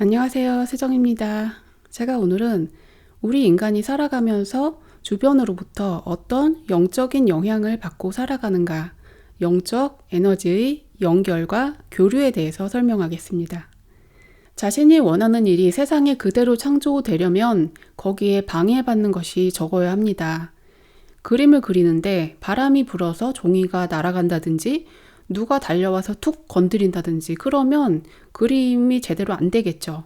안녕하세요. 세정입니다. 제가 오늘은 우리 인간이 살아가면서 주변으로부터 어떤 영적인 영향을 받고 살아가는가, 영적 에너지의 연결과 교류에 대해서 설명하겠습니다. 자신이 원하는 일이 세상에 그대로 창조되려면 거기에 방해받는 것이 적어야 합니다. 그림을 그리는데 바람이 불어서 종이가 날아간다든지 누가 달려와서 툭 건드린다든지 그러면 그림이 제대로 안 되겠죠.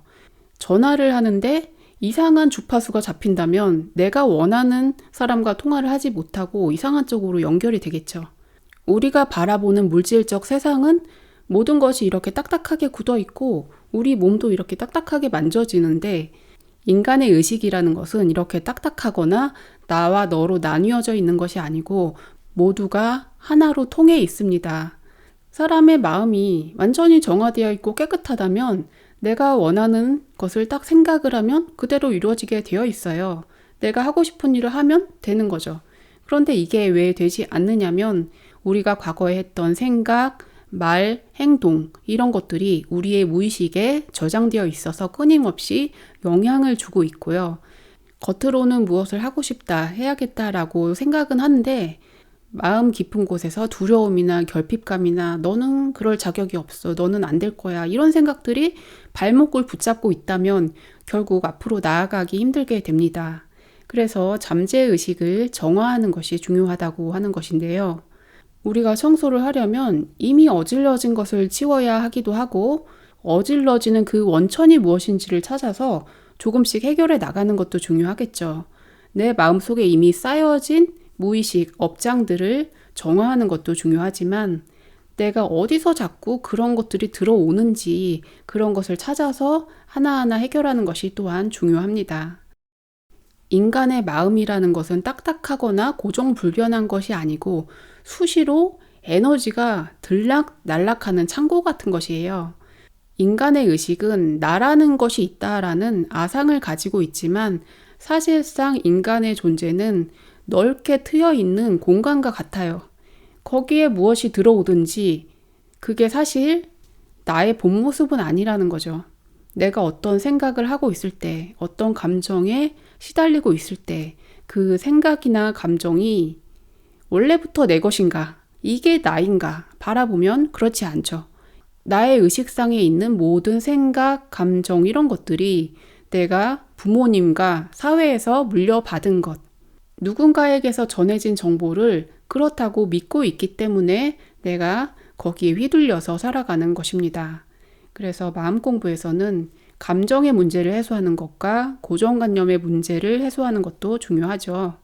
전화를 하는데 이상한 주파수가 잡힌다면 내가 원하는 사람과 통화를 하지 못하고 이상한 쪽으로 연결이 되겠죠. 우리가 바라보는 물질적 세상은 모든 것이 이렇게 딱딱하게 굳어 있고 우리 몸도 이렇게 딱딱하게 만져지는데 인간의 의식이라는 것은 이렇게 딱딱하거나 나와 너로 나뉘어져 있는 것이 아니고 모두가 하나로 통해 있습니다. 사람의 마음이 완전히 정화되어 있고 깨끗하다면 내가 원하는 것을 딱 생각을 하면 그대로 이루어지게 되어 있어요. 내가 하고 싶은 일을 하면 되는 거죠. 그런데 이게 왜 되지 않느냐면 우리가 과거에 했던 생각, 말, 행동 이런 것들이 우리의 무의식에 저장되어 있어서 끊임없이 영향을 주고 있고요. 겉으로는 무엇을 하고 싶다, 해야겠다라고 생각은 하는데 마음 깊은 곳에서 두려움이나 결핍감이나 너는 그럴 자격이 없어, 너는 안 될 거야 이런 생각들이 발목을 붙잡고 있다면 결국 앞으로 나아가기 힘들게 됩니다. 그래서 잠재의식을 정화하는 것이 중요하다고 하는 것인데요. 우리가 청소를 하려면 이미 어질러진 것을 치워야 하기도 하고 어질러지는 그 원천이 무엇인지를 찾아서 조금씩 해결해 나가는 것도 중요하겠죠. 내 마음속에 이미 쌓여진 무의식, 업장들을 정화하는 것도 중요하지만 내가 어디서 자꾸 그런 것들이 들어오는지 그런 것을 찾아서 하나하나 해결하는 것이 또한 중요합니다. 인간의 마음이라는 것은 딱딱하거나 고정불변한 것이 아니고 수시로 에너지가 들락날락하는 창고 같은 것이에요. 인간의 의식은 나라는 것이 있다라는 아상을 가지고 있지만 사실상 인간의 존재는 넓게 트여 있는 공간과 같아요. 거기에 무엇이 들어오든지 그게 사실 나의 본 모습은 아니라는 거죠. 내가 어떤 생각을 하고 있을 때, 어떤 감정에 시달리고 있을 때, 그 생각이나 감정이 원래부터 내 것인가? 이게 나인가? 바라보면 그렇지 않죠. 나의 의식상에 있는 모든 생각, 감정 이런 것들이 내가 부모님과 사회에서 물려받은 것, 누군가에게서 전해진 정보를 그렇다고 믿고 있기 때문에 내가 거기에 휘둘려서 살아가는 것입니다. 그래서 마음 공부에서는 감정의 문제를 해소하는 것과 고정관념의 문제를 해소하는 것도 중요하죠.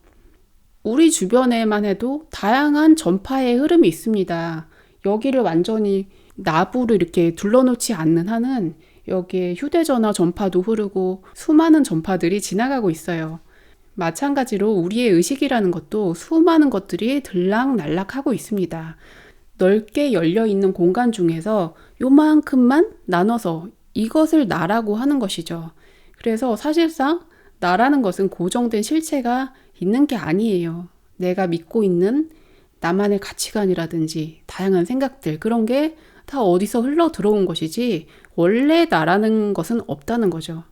우리 주변에만 해도 다양한 전파의 흐름이 있습니다. 여기를 완전히 나부를 이렇게 둘러놓지 않는 한은 여기에 휴대전화 전파도 흐르고 수많은 전파들이 지나가고 있어요. 마찬가지로 우리의 의식이라는 것도 수많은 것들이 들락날락하고 있습니다. 넓게 열려있는 공간 중에서 요만큼만 나눠서 이것을 나라고 하는 것이죠. 그래서 사실상 나라는 것은 고정된 실체가 있는 게 아니에요. 내가 믿고 있는 나만의 가치관이라든지 다양한 생각들 그런 게 다 어디서 흘러 들어온 것이지 원래 나라는 것은 없다는 거죠.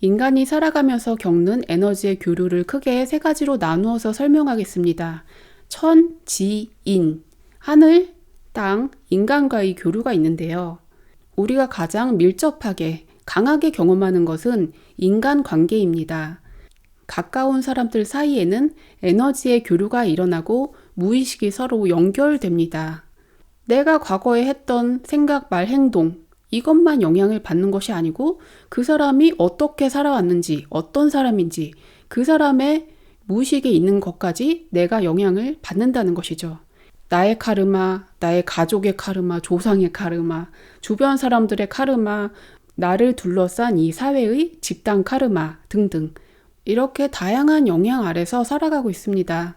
인간이 살아가면서 겪는 에너지의 교류를 크게 세 가지로 나누어서 설명하겠습니다. 천, 지, 인, 하늘, 땅, 인간과의 교류가 있는데요. 우리가 가장 밀접하게 강하게 경험하는 것은 인간관계입니다. 가까운 사람들 사이에는 에너지의 교류가 일어나고 무의식이 서로 연결됩니다. 내가 과거에 했던 생각, 말, 행동 이것만 영향을 받는 것이 아니고 그 사람이 어떻게 살아왔는지 어떤 사람인지 그 사람의 무의식에 있는 것까지 내가 영향을 받는다는 것이죠. 나의 카르마, 나의 가족의 카르마, 조상의 카르마, 주변 사람들의 카르마, 나를 둘러싼 이 사회의 집단 카르마 등등 이렇게 다양한 영향 아래서 살아가고 있습니다.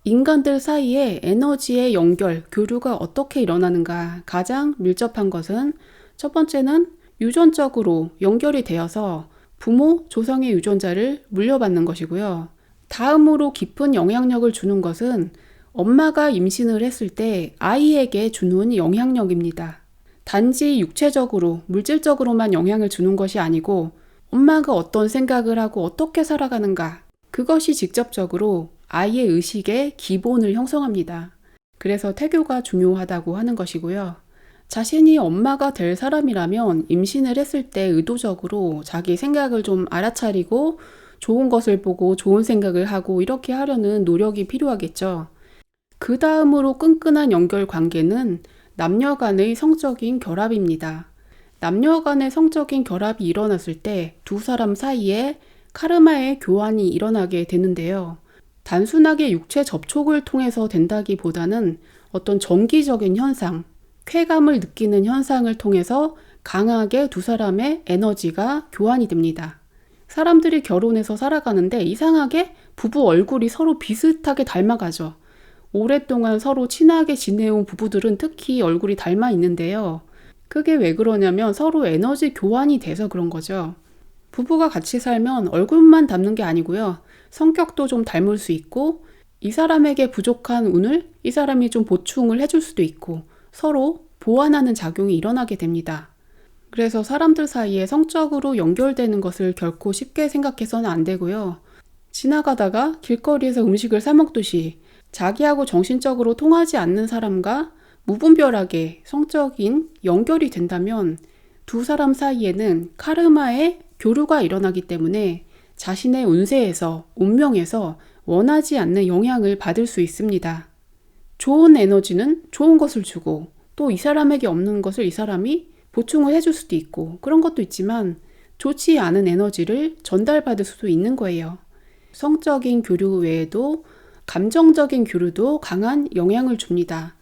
인간들 사이에 에너지의 연결, 교류가 어떻게 일어나는가 가장 밀접한 것은 첫 번째는 유전적으로 연결이 되어서 부모, 조상의 유전자를 물려받는 것이고요. 다음으로 깊은 영향력을 주는 것은 엄마가 임신을 했을 때 아이에게 주는 영향력입니다. 단지 육체적으로, 물질적으로만 영향을 주는 것이 아니고 엄마가 어떤 생각을 하고 어떻게 살아가는가, 그것이 직접적으로 아이의 의식의 기본을 형성합니다. 그래서 태교가 중요하다고 하는 것이고요. 자신이 엄마가 될 사람이라면 임신을 했을 때 의도적으로 자기 생각을 좀 알아차리고 좋은 것을 보고 좋은 생각을 하고 이렇게 하려는 노력이 필요하겠죠. 그 다음으로 끈끈한 연결 관계는 남녀 간의 성적인 결합입니다. 남녀 간의 성적인 결합이 일어났을 때 두 사람 사이에 카르마의 교환이 일어나게 되는데요. 단순하게 육체 접촉을 통해서 된다기보다는 어떤 정기적인 현상, 쾌감을 느끼는 현상을 통해서 강하게 두 사람의 에너지가 교환이 됩니다. 사람들이 결혼해서 살아가는데 이상하게 부부 얼굴이 서로 비슷하게 닮아가죠. 오랫동안 서로 친하게 지내온 부부들은 특히 얼굴이 닮아 있는데요. 그게 왜 그러냐면 서로 에너지 교환이 돼서 그런 거죠. 부부가 같이 살면 얼굴만 닮는 게 아니고요. 성격도 좀 닮을 수 있고 이 사람에게 부족한 운을 이 사람이 좀 보충을 해줄 수도 있고 서로 보완하는 작용이 일어나게 됩니다. 그래서 사람들 사이에 성적으로 연결되는 것을 결코 쉽게 생각해서는 안 되고요. 지나가다가 길거리에서 음식을 사 먹듯이 자기하고 정신적으로 통하지 않는 사람과 무분별하게 성적인 연결이 된다면 두 사람 사이에는 카르마의 교류가 일어나기 때문에 자신의 운세에서, 운명에서 원하지 않는 영향을 받을 수 있습니다. 좋은 에너지는 좋은 것을 주고 또 이 사람에게 없는 것을 이 사람이 보충을 해줄 수도 있고 그런 것도 있지만 좋지 않은 에너지를 전달받을 수도 있는 거예요. 성적인 교류 외에도 감정적인 교류도 강한 영향을 줍니다.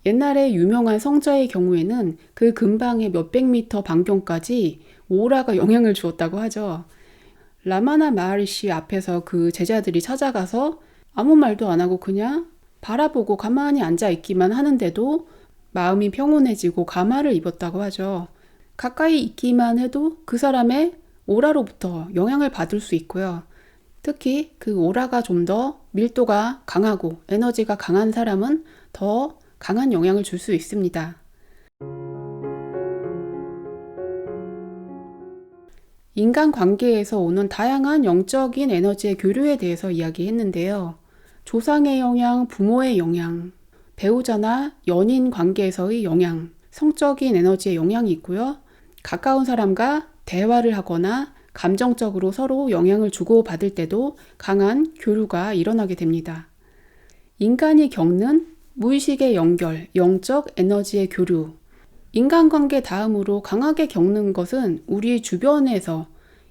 옛날에 유명한 성자의 경우에는 그 근방의 몇백 미터 반경까지 오라가 영향을 주었다고 하죠. 라마나 마하리시 앞에서 그 제자들이 찾아가서 아무 말도 안 하고 그냥 바라보고 가만히 앉아 있기만 하는데도 마음이 평온해지고 감화를 입었다고 하죠. 가까이 있기만 해도 그 사람의 오라로부터 영향을 받을 수 있고요. 특히 그 오라가 좀 더 밀도가 강하고 에너지가 강한 사람은 더 강한 영향을 줄 수 있습니다. 인간관계에서 오는 다양한 영적인 에너지의 교류에 대해서 이야기했는데요. 조상의 영향, 부모의 영향, 배우자나 연인 관계에서의 영향, 성적인 에너지의 영향이 있고요. 가까운 사람과 대화를 하거나 감정적으로 서로 영향을 주고받을 때도 강한 교류가 일어나게 됩니다. 인간이 겪는 무의식의 연결, 영적 에너지의 교류. 인간관계 다음으로 강하게 겪는 것은 우리 주변에서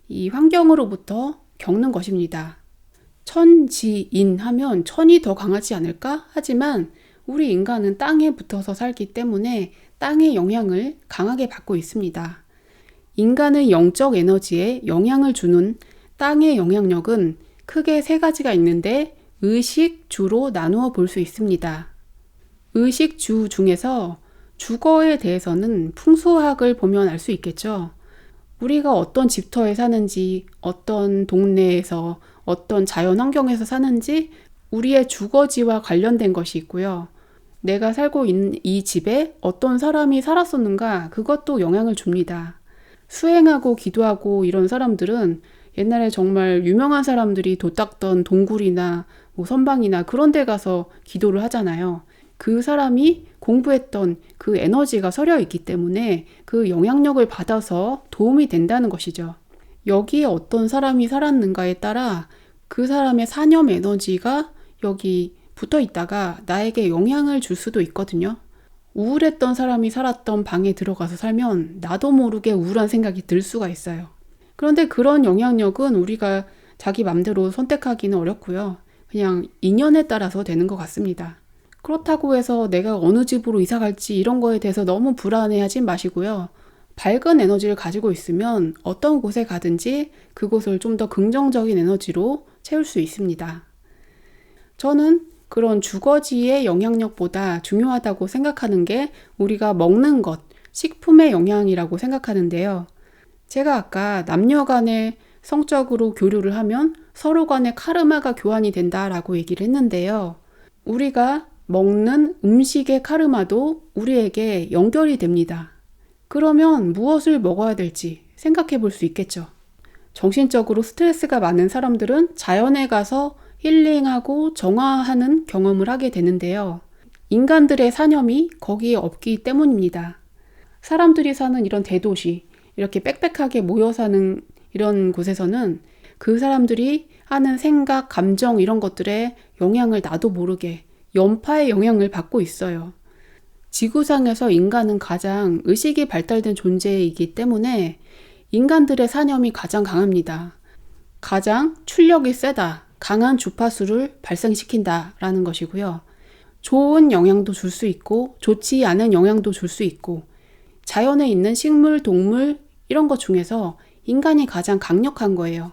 이 환경으로부터 겪는 것입니다. 천지인 하면 천이 더 강하지 않을까? 하지만 우리 인간은 땅에 붙어서 살기 때문에 땅의 영향을 강하게 받고 있습니다. 인간의 영적 에너지에 영향을 주는 땅의 영향력은 크게 세 가지가 있는데 의식, 주로 나누어 볼 수 있습니다. 의식 주 중에서 주거에 대해서는 풍수학을 보면 알 수 있겠죠. 우리가 어떤 집터에 사는지, 어떤 동네에서, 어떤 자연 환경에서 사는지 우리의 주거지와 관련된 것이 있고요. 내가 살고 있는 이 집에 어떤 사람이 살았었는가 그것도 영향을 줍니다. 수행하고 기도하고 이런 사람들은 옛날에 정말 유명한 사람들이 돛닦던 동굴이나 선방이나 그런 데 가서 기도를 하잖아요. 그 사람이 공부했던 그 에너지가 서려 있기 때문에 그 영향력을 받아서 도움이 된다는 것이죠. 여기에 어떤 사람이 살았는가에 따라 그 사람의 사념 에너지가 여기 붙어 있다가 나에게 영향을 줄 수도 있거든요. 우울했던 사람이 살았던 방에 들어가서 살면 나도 모르게 우울한 생각이 들 수가 있어요. 그런데 그런 영향력은 우리가 자기 맘대로 선택하기는 어렵고요. 그냥 인연에 따라서 되는 것 같습니다. 그렇다고 해서 내가 어느 집으로 이사 갈지 이런 거에 대해서 너무 불안해하지 마시고요. 밝은 에너지를 가지고 있으면 어떤 곳에 가든지 그곳을 좀 더 긍정적인 에너지로 채울 수 있습니다. 저는 그런 주거지의 영향력보다 중요하다고 생각하는 게 우리가 먹는 것, 식품의 영향이라고 생각하는데요. 제가 아까 남녀 간에 성적으로 교류를 하면 서로 간에 카르마가 교환이 된다라고 얘기를 했는데요. 우리가 먹는 음식의 카르마도 우리에게 연결이 됩니다. 그러면 무엇을 먹어야 될지 생각해 볼 수 있겠죠. 정신적으로 스트레스가 많은 사람들은 자연에 가서 힐링하고 정화하는 경험을 하게 되는데요. 인간들의 사념이 거기에 없기 때문입니다. 사람들이 사는 이런 대도시, 이렇게 빽빽하게 모여 사는 이런 곳에서는 그 사람들이 하는 생각, 감정 이런 것들에 영향을 나도 모르게 연파의 영향을 받고 있어요. 지구상에서 인간은 가장 의식이 발달된 존재이기 때문에 인간들의 사념이 가장 강합니다. 가장 출력이 세다, 강한 주파수를 발생시킨다 라는 것이고요. 좋은 영향도 줄 수 있고 좋지 않은 영향도 줄 수 있고 자연에 있는 식물, 동물 이런 것 중에서 인간이 가장 강력한 거예요.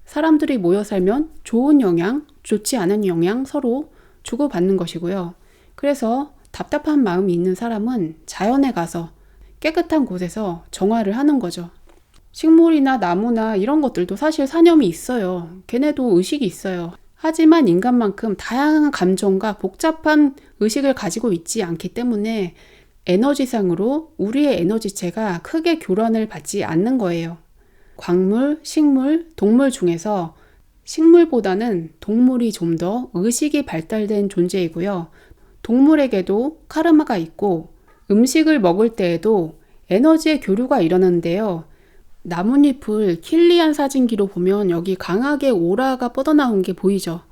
사람들이 모여 살면 좋은 영향, 좋지 않은 영향 서로 주고받는 것이고요. 그래서 답답한 마음이 있는 사람은 자연에 가서 깨끗한 곳에서 정화를 하는 거죠. 식물이나 나무나 이런 것들도 사실 사념이 있어요. 걔네도 의식이 있어요. 하지만 인간만큼 다양한 감정과 복잡한 의식을 가지고 있지 않기 때문에 에너지상으로 우리의 에너지체가 크게 교란을 받지 않는 거예요. 광물, 식물, 동물 중에서 식물보다는 동물이 좀 더 의식이 발달된 존재이고요. 동물에게도 카르마가 있고 음식을 먹을 때에도 에너지의 교류가 일어나는데요. 나뭇잎을 킬리안 사진기로 보면 여기 강하게 오라가 뻗어나온 게 보이죠.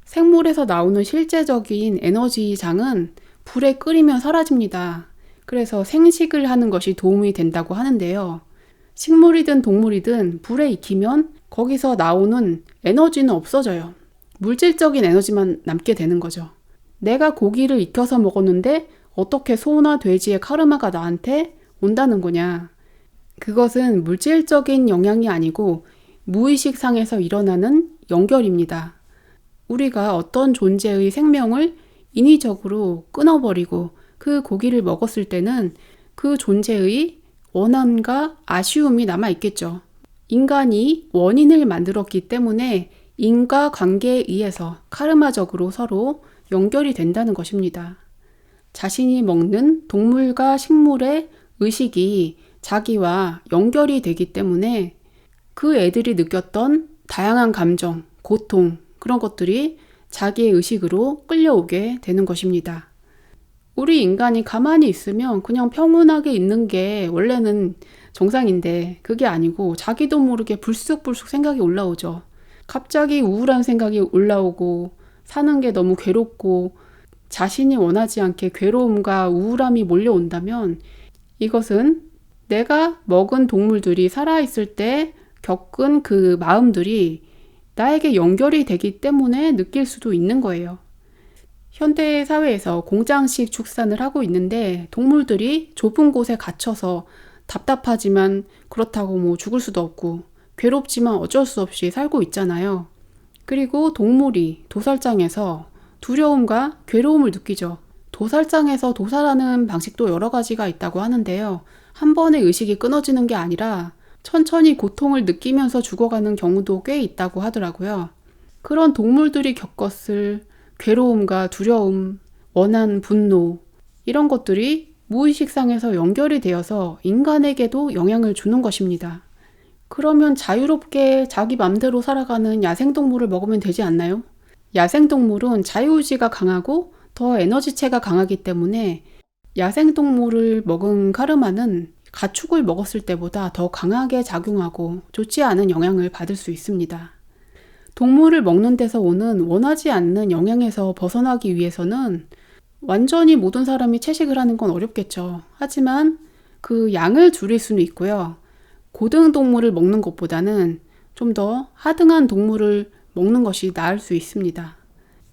생물에서 나오는 실제적인 에너지장은 불에 끓이면 사라집니다. 그래서 생식을 하는 것이 도움이 된다고 하는데요. 식물이든 동물이든 불에 익히면 거기서 나오는 에너지는 없어져요. 물질적인 에너지만 남게 되는 거죠. 내가 고기를 익혀서 먹었는데 어떻게 소나 돼지의 카르마가 나한테 온다는 거냐. 그것은 물질적인 영향이 아니고 무의식상에서 일어나는 연결입니다. 우리가 어떤 존재의 생명을 인위적으로 끊어버리고 그 고기를 먹었을 때는 그 존재의 원한과 아쉬움이 남아있겠죠. 인간이 원인을 만들었기 때문에 인과관계에 의해서 카르마적으로 서로 연결이 된다는 것입니다. 자신이 먹는 동물과 식물의 의식이 자기와 연결이 되기 때문에 그 애들이 느꼈던 다양한 감정, 고통 그런 것들이 자기의 의식으로 끌려오게 되는 것입니다. 우리 인간이 가만히 있으면 그냥 평온하게 있는 게 원래는 정상인데 그게 아니고 자기도 모르게 불쑥불쑥 생각이 올라오죠. 갑자기 우울한 생각이 올라오고 사는 게 너무 괴롭고 자신이 원하지 않게 괴로움과 우울함이 몰려온다면 이것은 내가 먹은 동물들이 살아있을 때 겪은 그 마음들이 나에게 연결이 되기 때문에 느낄 수도 있는 거예요. 현대 사회에서 공장식 축산을 하고 있는데 동물들이 좁은 곳에 갇혀서 답답하지만 그렇다고 뭐 죽을 수도 없고 괴롭지만 어쩔 수 없이 살고 있잖아요. 그리고 동물이 도살장에서 두려움과 괴로움을 느끼죠. 도살장에서 도살하는 방식도 여러 가지가 있다고 하는데요. 한 번에 의식이 끊어지는 게 아니라 천천히 고통을 느끼면서 죽어가는 경우도 꽤 있다고 하더라고요. 그런 동물들이 겪었을 괴로움과 두려움, 원한, 분노 이런 것들이 무의식상에서 연결이 되어서 인간에게도 영향을 주는 것입니다. 그러면 자유롭게 자기 맘대로 살아가는 야생동물을 먹으면 되지 않나요? 야생동물은 자유의지가 강하고 더 에너지체가 강하기 때문에 야생동물을 먹은 카르마는 가축을 먹었을 때보다 더 강하게 작용하고 좋지 않은 영향을 받을 수 있습니다. 동물을 먹는 데서 오는 원하지 않는 영향에서 벗어나기 위해서는 완전히 모든 사람이 채식을 하는 건 어렵겠죠. 하지만 그 양을 줄일 수는 있고요. 고등동물을 먹는 것보다는 좀 더 하등한 동물을 먹는 것이 나을 수 있습니다.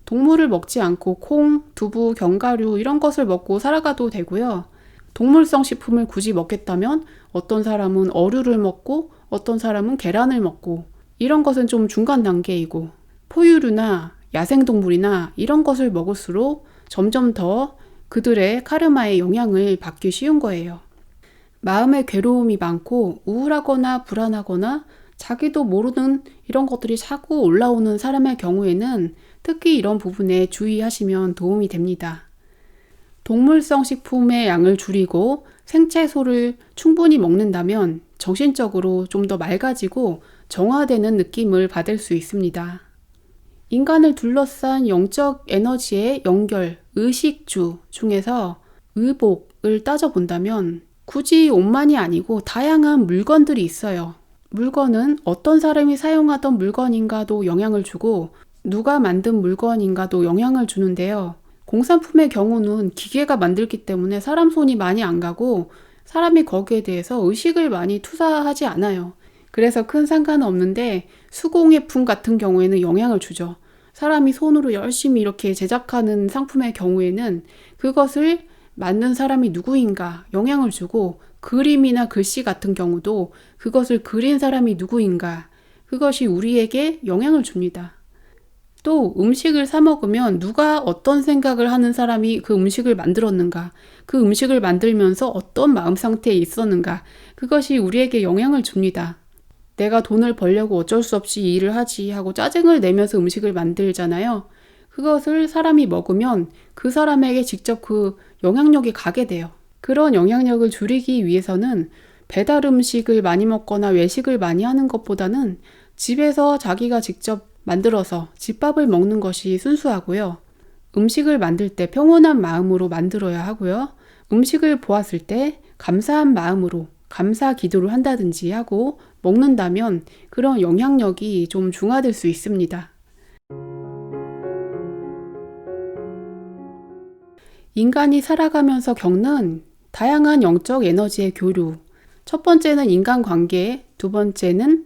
동물을 먹지 않고 콩, 두부, 견과류 이런 것을 먹고 살아가도 되고요. 동물성 식품을 굳이 먹겠다면 어떤 사람은 어류를 먹고 어떤 사람은 계란을 먹고 이런 것은 좀 중간 단계이고 포유류나 야생동물이나 이런 것을 먹을수록 점점 더 그들의 카르마의 영향을 받기 쉬운 거예요. 마음의 괴로움이 많고 우울하거나 불안하거나 자기도 모르는 이런 것들이 자꾸 올라오는 사람의 경우에는 특히 이런 부분에 주의하시면 도움이 됩니다. 동물성 식품의 양을 줄이고 생채소를 충분히 먹는다면 정신적으로 좀 더 맑아지고 정화되는 느낌을 받을 수 있습니다. 인간을 둘러싼 영적 에너지의 연결, 의식주 중에서 의복을 따져본다면 굳이 옷만이 아니고 다양한 물건들이 있어요. 물건은 어떤 사람이 사용하던 물건인가도 영향을 주고 누가 만든 물건인가도 영향을 주는데요. 공산품의 경우는 기계가 만들기 때문에 사람 손이 많이 안 가고 사람이 거기에 대해서 의식을 많이 투사하지 않아요. 그래서 큰 상관은 없는데 수공예품 같은 경우에는 영향을 주죠. 사람이 손으로 열심히 이렇게 제작하는 상품의 경우에는 그것을 만든 사람이 누구인가 영향을 주고 그림이나 글씨 같은 경우도 그것을 그린 사람이 누구인가 그것이 우리에게 영향을 줍니다. 또 음식을 사 먹으면 누가 어떤 생각을 하는 사람이 그 음식을 만들었는가, 그 음식을 만들면서 어떤 마음 상태에 있었는가, 그것이 우리에게 영향을 줍니다. 내가 돈을 벌려고 어쩔 수 없이 이 일을 하지 하고 짜증을 내면서 음식을 만들잖아요. 그것을 사람이 먹으면 그 사람에게 직접 그 영향력이 가게 돼요. 그런 영향력을 줄이기 위해서는 배달 음식을 많이 먹거나 외식을 많이 하는 것보다는 집에서 자기가 직접 만들어서 집밥을 먹는 것이 순수하고요. 음식을 만들 때 평온한 마음으로 만들어야 하고요. 음식을 보았을 때 감사한 마음으로 감사 기도를 한다든지 하고 먹는다면 그런 영향력이 좀 중화될 수 있습니다. 인간이 살아가면서 겪는 다양한 영적 에너지의 교류. 첫 번째는 인간관계, 두 번째는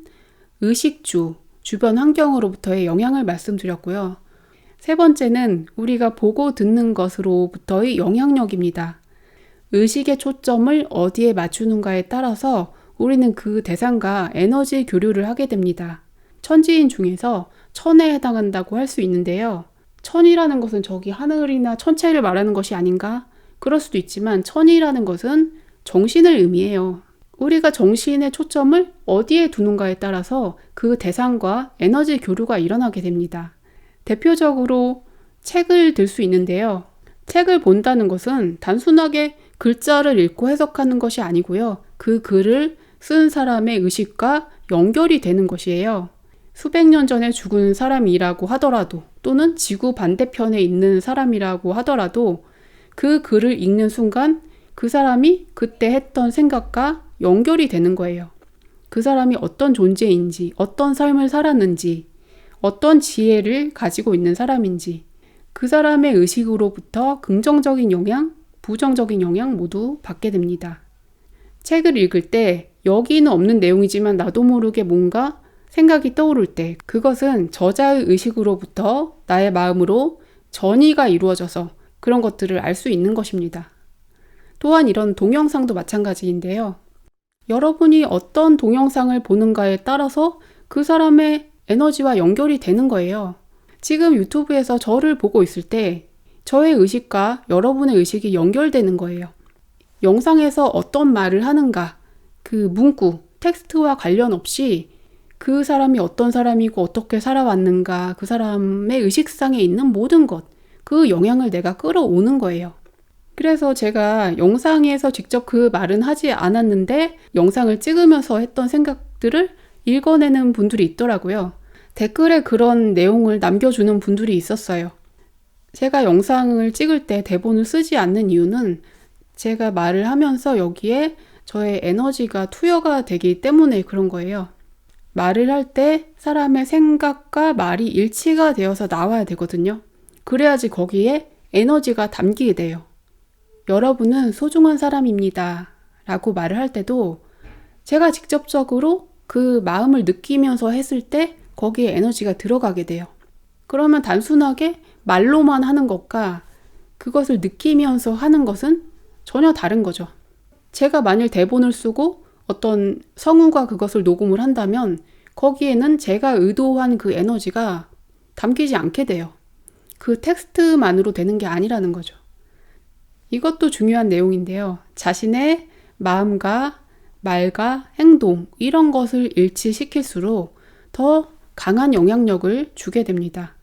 의식주, 주변 환경으로부터의 영향을 말씀드렸고요. 세 번째는 우리가 보고 듣는 것으로부터의 영향력입니다. 의식의 초점을 어디에 맞추는가에 따라서 우리는 그 대상과 에너지 교류를 하게 됩니다. 천지인 중에서 천에 해당한다고 할 수 있는데요. 천이라는 것은 저기 하늘이나 천체를 말하는 것이 아닌가? 그럴 수도 있지만 천이라는 것은 정신을 의미해요. 우리가 정신의 초점을 어디에 두는가에 따라서 그 대상과 에너지 교류가 일어나게 됩니다. 대표적으로 책을 들 수 있는데요. 책을 본다는 것은 단순하게 글자를 읽고 해석하는 것이 아니고요. 그 글을 쓴 사람의 의식과 연결이 되는 것이에요. 수백 년 전에 죽은 사람이라고 하더라도 또는 지구 반대편에 있는 사람이라고 하더라도 그 글을 읽는 순간 그 사람이 그때 했던 생각과 연결이 되는 거예요. 그 사람이 어떤 존재인지, 어떤 삶을 살았는지, 어떤 지혜를 가지고 있는 사람인지, 그 사람의 의식으로부터 긍정적인 영향, 부정적인 영향 모두 받게 됩니다. 책을 읽을 때 여기는 없는 내용이지만 나도 모르게 뭔가 생각이 떠오를 때 그것은 저자의 의식으로부터 나의 마음으로 전이가 이루어져서 그런 것들을 알 수 있는 것입니다. 또한 이런 동영상도 마찬가지인데요. 여러분이 어떤 동영상을 보는가에 따라서 그 사람의 에너지와 연결이 되는 거예요. 지금 유튜브에서 저를 보고 있을 때 저의 의식과 여러분의 의식이 연결되는 거예요. 영상에서 어떤 말을 하는가, 그 문구, 텍스트와 관련 없이 그 사람이 어떤 사람이고 어떻게 살아왔는가, 그 사람의 의식상에 있는 모든 것, 그 영향을 내가 끌어오는 거예요. 그래서 제가 영상에서 직접 그 말은 하지 않았는데 영상을 찍으면서 했던 생각들을 읽어내는 분들이 있더라고요. 댓글에 그런 내용을 남겨주는 분들이 있었어요. 제가 영상을 찍을 때 대본을 쓰지 않는 이유는 제가 말을 하면서 여기에 저의 에너지가 투여가 되기 때문에 그런 거예요. 말을 할 때 사람의 생각과 말이 일치가 되어서 나와야 되거든요. 그래야지 거기에 에너지가 담기게 돼요. 여러분은 소중한 사람입니다 라고 말을 할 때도 제가 직접적으로 그 마음을 느끼면서 했을 때 거기에 에너지가 들어가게 돼요. 그러면 단순하게 말로만 하는 것과 그것을 느끼면서 하는 것은 전혀 다른 거죠. 제가 만일 대본을 쓰고 어떤 성우가 그것을 녹음을 한다면 거기에는 제가 의도한 그 에너지가 담기지 않게 돼요. 그 텍스트만으로 되는 게 아니라는 거죠. 이것도 중요한 내용인데요. 자신의 마음과 말과 행동 이런 것을 일치시킬수록 더 강한 영향력을 주게 됩니다.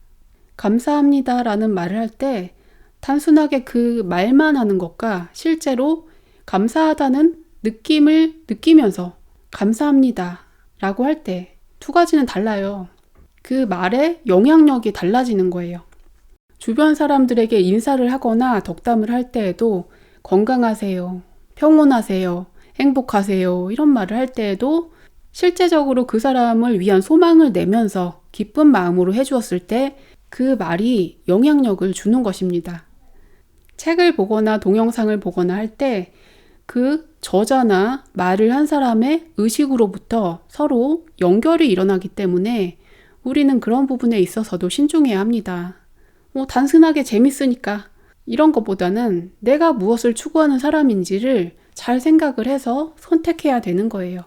감사합니다 라는 말을 할 때 단순하게 그 말만 하는 것과 실제로 감사하다는 느낌을 느끼면서 감사합니다 라고 할 때 두 가지는 달라요. 그 말의 영향력이 달라지는 거예요. 주변 사람들에게 인사를 하거나 덕담을 할 때에도 건강하세요, 평온하세요, 행복하세요 이런 말을 할 때에도 실제적으로 그 사람을 위한 소망을 내면서 기쁜 마음으로 해주었을 때 그 말이 영향력을 주는 것입니다. 책을 보거나 동영상을 보거나 할 때 그 저자나 말을 한 사람의 의식으로부터 서로 연결이 일어나기 때문에 우리는 그런 부분에 있어서도 신중해야 합니다. 단순하게 재밌으니까 이런 것보다는 내가 무엇을 추구하는 사람인지를 잘 생각을 해서 선택해야 되는 거예요.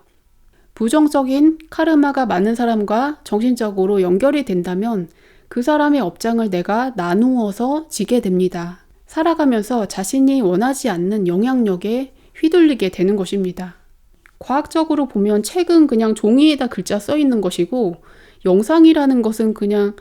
부정적인 카르마가 많은 사람과 정신적으로 연결이 된다면 그 사람의 업장을 내가 나누어서 지게 됩니다. 살아가면서 자신이 원하지 않는 영향력에 휘둘리게 되는 것입니다. 과학적으로 보면 책은 그냥 종이에다 글자 써 있는 것이고 영상이라는 것은 그냥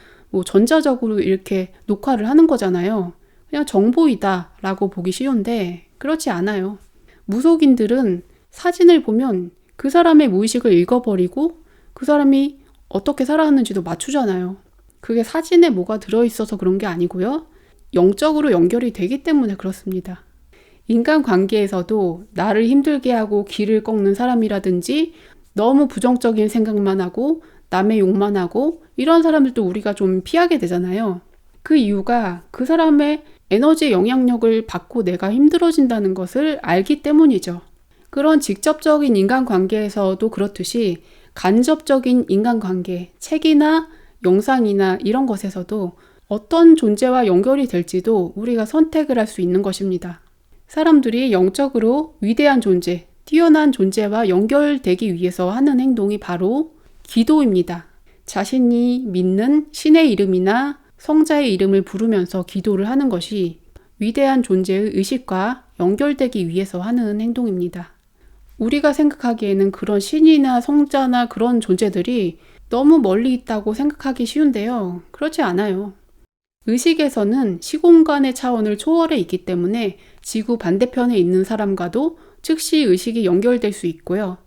전자적으로 이렇게 녹화를 하는 거잖아요. 그냥 정보이다 라고 보기 쉬운데 그렇지 않아요. 무속인들은 사진을 보면 그 사람의 무의식을 읽어버리고 그 사람이 어떻게 살아왔는지도 맞추잖아요. 그게 사진에 뭐가 들어있어서 그런 게 아니고요. 영적으로 연결이 되기 때문에 그렇습니다. 인간관계에서도 나를 힘들게 하고 길을 꺾는 사람이라든지 너무 부정적인 생각만 하고 남의 욕만 하고 이런 사람들도 우리가 좀 피하게 되잖아요. 그 이유가 그 사람의 에너지의 영향력을 받고 내가 힘들어진다는 것을 알기 때문이죠. 그런 직접적인 인간관계에서도 그렇듯이 간접적인 인간관계, 책이나 영상이나 이런 것에서도 어떤 존재와 연결이 될지도 우리가 선택을 할 수 있는 것입니다. 사람들이 영적으로 위대한 존재, 뛰어난 존재와 연결되기 위해서 하는 행동이 바로 기도입니다. 자신이 믿는 신의 이름이나 성자의 이름을 부르면서 기도를 하는 것이 위대한 존재의 의식과 연결되기 위해서 하는 행동입니다. 우리가 생각하기에는 그런 신이나 성자나 그런 존재들이 너무 멀리 있다고 생각하기 쉬운데요. 그렇지 않아요. 의식에서는 시공간의 차원을 초월해 있기 때문에 지구 반대편에 있는 사람과도 즉시 의식이 연결될 수 있고요.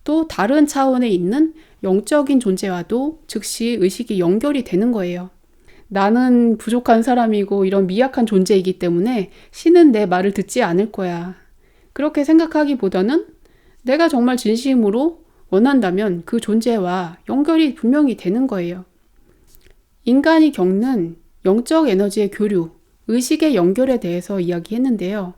또 다른 차원에 있는 영적인 존재와도 즉시 의식이 연결이 되는 거예요. 나는 부족한 사람이고 이런 미약한 존재이기 때문에 신은 내 말을 듣지 않을 거야. 그렇게 생각하기보다는 내가 정말 진심으로 원한다면 그 존재와 연결이 분명히 되는 거예요. 인간이 겪는 영적 에너지의 교류, 의식의 연결에 대해서 이야기했는데요.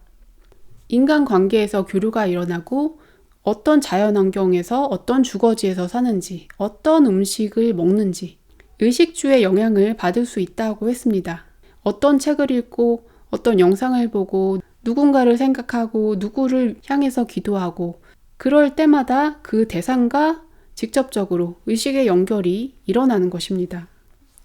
인간관계에서 교류가 일어나고 어떤 자연환경에서 어떤 주거지에서 사는지, 어떤 음식을 먹는지 의식주의 영향을 받을 수 있다고 했습니다. 어떤 책을 읽고 어떤 영상을 보고 누군가를 생각하고 누구를 향해서 기도하고 그럴 때마다 그 대상과 직접적으로 의식의 연결이 일어나는 것입니다.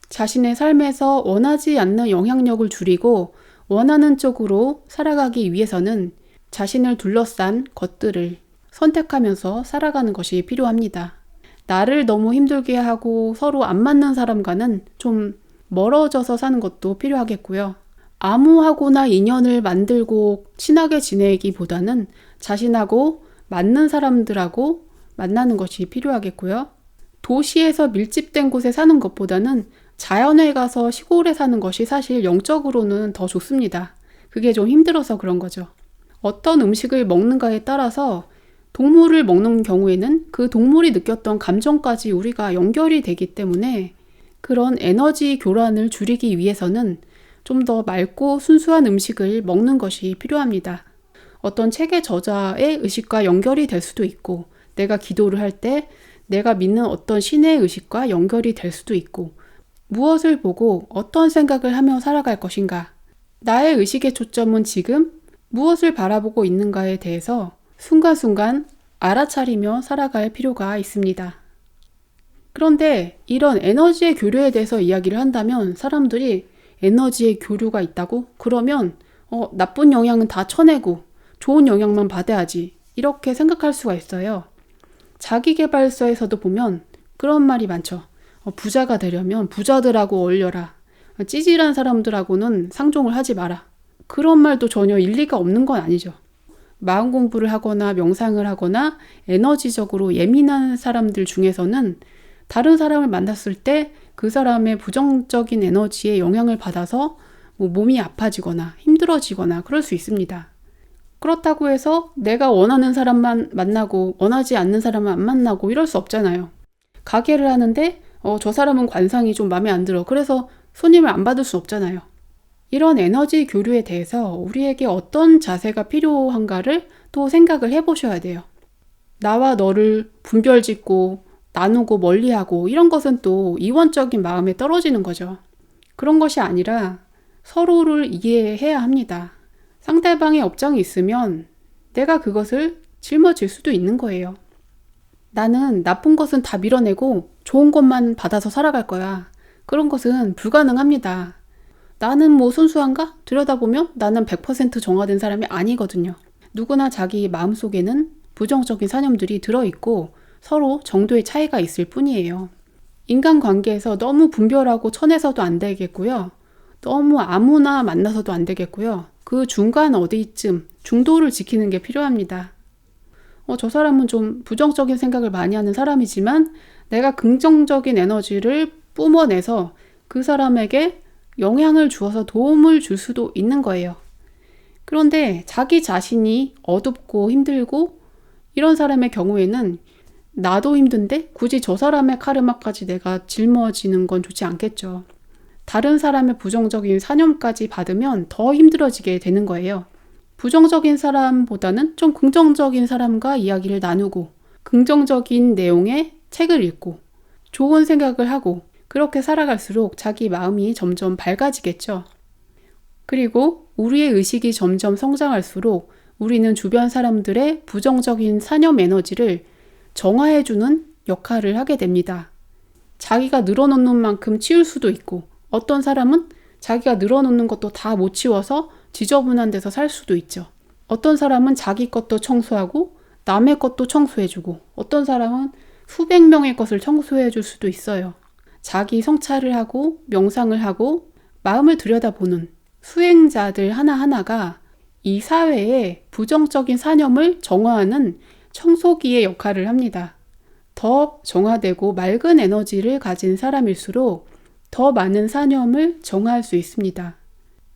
자신의 삶에서 원하지 않는 영향력을 줄이고 원하는 쪽으로 살아가기 위해서는 자신을 둘러싼 것들을 선택하면서 살아가는 것이 필요합니다. 나를 너무 힘들게 하고 서로 안 맞는 사람과는 좀 멀어져서 사는 것도 필요하겠고요. 암호하고나 인연을 만들고 친하게 지내기보다는 자신하고 맞는 사람들하고 만나는 것이 필요하겠고요. 도시에서 밀집된 곳에 사는 것보다는 자연에 가서 시골에 사는 것이 사실 영적으로는 더 좋습니다. 그게 좀 힘들어서 그런 거죠. 어떤 음식을 먹는가에 따라서 동물을 먹는 경우에는 그 동물이 느꼈던 감정까지 우리가 연결이 되기 때문에 그런 에너지 교란을 줄이기 위해서는 좀 더 맑고 순수한 음식을 먹는 것이 필요합니다. 어떤 책의 저자의 의식과 연결이 될 수도 있고 내가 기도를 할 때 내가 믿는 어떤 신의 의식과 연결이 될 수도 있고 무엇을 보고 어떤 생각을 하며 살아갈 것인가 나의 의식의 초점은 지금 무엇을 바라보고 있는가에 대해서 순간순간 알아차리며 살아갈 필요가 있습니다. 그런데 이런 에너지의 교류에 대해서 이야기를 한다면 사람들이 에너지의 교류가 있다고? 그러면 나쁜 영향은 다 쳐내고 좋은 영향만 받아야지 이렇게 생각할 수가 있어요. 자기계발서에서도 보면 그런 말이 많죠. 부자가 되려면 부자들하고 어울려라. 찌질한 사람들하고는 상종을 하지 마라. 그런 말도 전혀 일리가 없는 건 아니죠. 마음 공부를 하거나 명상을 하거나 에너지적으로 예민한 사람들 중에서는 다른 사람을 만났을 때 그 사람의 부정적인 에너지에 영향을 받아서 몸이 아파지거나 힘들어지거나 그럴 수 있습니다. 그렇다고 해서 내가 원하는 사람만 만나고 원하지 않는 사람은 안 만나고 이럴 수 없잖아요. 가게를 하는데 저 사람은 관상이 좀 마음에 안 들어. 그래서 손님을 안 받을 수 없잖아요. 이런 에너지 교류에 대해서 우리에게 어떤 자세가 필요한가를 또 생각을 해보셔야 돼요. 나와 너를 분별짓고 나누고 멀리하고 이런 것은 또 이원적인 마음에 떨어지는 거죠. 그런 것이 아니라 서로를 이해해야 합니다. 상대방의 업장이 있으면 내가 그것을 짊어질 수도 있는 거예요. 나는 나쁜 것은 다 밀어내고 좋은 것만 받아서 살아갈 거야. 그런 것은 불가능합니다. 나는 순수한가? 들여다보면 나는 100% 정화된 사람이 아니거든요. 누구나 자기 마음속에는 부정적인 사념들이 들어있고 서로 정도의 차이가 있을 뿐이에요. 인간관계에서 너무 분별하고 천해서도 안 되겠고요. 너무 아무나 만나서도 안 되겠고요. 그 중간 어디쯤 중도를 지키는 게 필요합니다. 저 사람은 좀 부정적인 생각을 많이 하는 사람이지만 내가 긍정적인 에너지를 뿜어내서 그 사람에게 영향을 주어서 도움을 줄 수도 있는 거예요. 그런데 자기 자신이 어둡고 힘들고 이런 사람의 경우에는 나도 힘든데 굳이 저 사람의 카르마까지 내가 짊어지는 건 좋지 않겠죠. 다른 사람의 부정적인 사념까지 받으면 더 힘들어지게 되는 거예요. 부정적인 사람보다는 좀 긍정적인 사람과 이야기를 나누고 긍정적인 내용의 책을 읽고 좋은 생각을 하고 그렇게 살아갈수록 자기 마음이 점점 밝아지겠죠. 그리고 우리의 의식이 점점 성장할수록 우리는 주변 사람들의 부정적인 사념 에너지를 정화해주는 역할을 하게 됩니다. 자기가 늘어놓는 만큼 치울 수도 있고 어떤 사람은 자기가 늘어놓는 것도 다 못 치워서 지저분한 데서 살 수도 있죠. 어떤 사람은 자기 것도 청소하고 남의 것도 청소해주고 어떤 사람은 수백 명의 것을 청소해줄 수도 있어요. 자기 성찰을 하고 명상을 하고 마음을 들여다보는 수행자들 하나하나가 이 사회의 부정적인 사념을 정화하는 청소기의 역할을 합니다. 더 정화되고 맑은 에너지를 가진 사람일수록 더 많은 사념을 정화할 수 있습니다.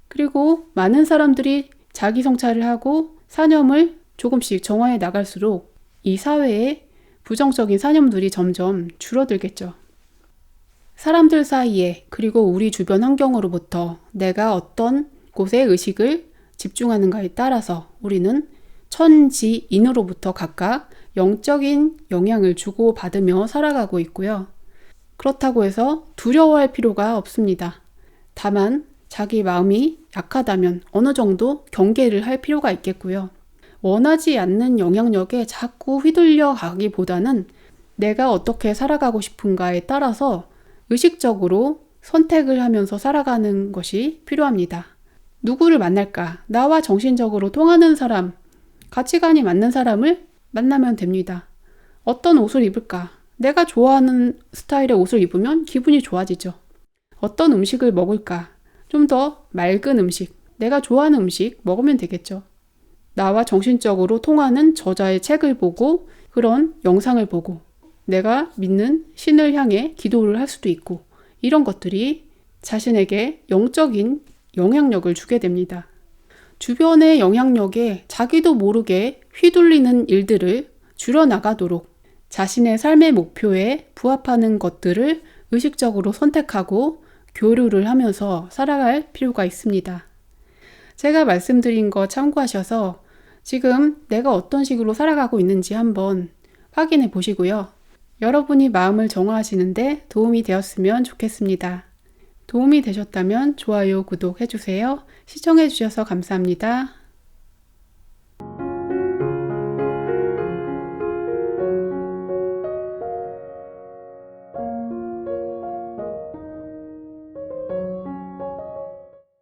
그리고 많은 사람들이 자기 성찰을 하고 사념을 조금씩 정화해 나갈수록 이 사회의 부정적인 사념들이 점점 줄어들겠죠. 사람들 사이에 그리고 우리 주변 환경으로부터 내가 어떤 곳에 의식을 집중하는가에 따라서 우리는 천지인으로부터 각각 영적인 영향을 주고받으며 살아가고 있고요. 그렇다고 해서 두려워할 필요가 없습니다. 다만 자기 마음이 약하다면 어느 정도 경계를 할 필요가 있겠고요. 원하지 않는 영향력에 자꾸 휘둘려 가기보다는 내가 어떻게 살아가고 싶은가에 따라서 의식적으로 선택을 하면서 살아가는 것이 필요합니다. 누구를 만날까? 나와 정신적으로 통하는 사람, 가치관이 맞는 사람을 만나면 됩니다. 어떤 옷을 입을까? 내가 좋아하는 스타일의 옷을 입으면 기분이 좋아지죠. 어떤 음식을 먹을까? 좀 더 맑은 음식, 내가 좋아하는 음식 먹으면 되겠죠. 나와 정신적으로 통하는 저자의 책을 보고 그런 영상을 보고 내가 믿는 신을 향해 기도를 할 수도 있고 이런 것들이 자신에게 영적인 영향력을 주게 됩니다. 주변의 영향력에 자기도 모르게 휘둘리는 일들을 줄여나가도록 자신의 삶의 목표에 부합하는 것들을 의식적으로 선택하고 교류를 하면서 살아갈 필요가 있습니다. 제가 말씀드린 거 참고하셔서 지금 내가 어떤 식으로 살아가고 있는지 한번 확인해 보시고요. 여러분이 마음을 정화하시는데 도움이 되었으면 좋겠습니다. 도움이 되셨다면 좋아요, 구독 해주세요. 시청해 주셔서 감사합니다.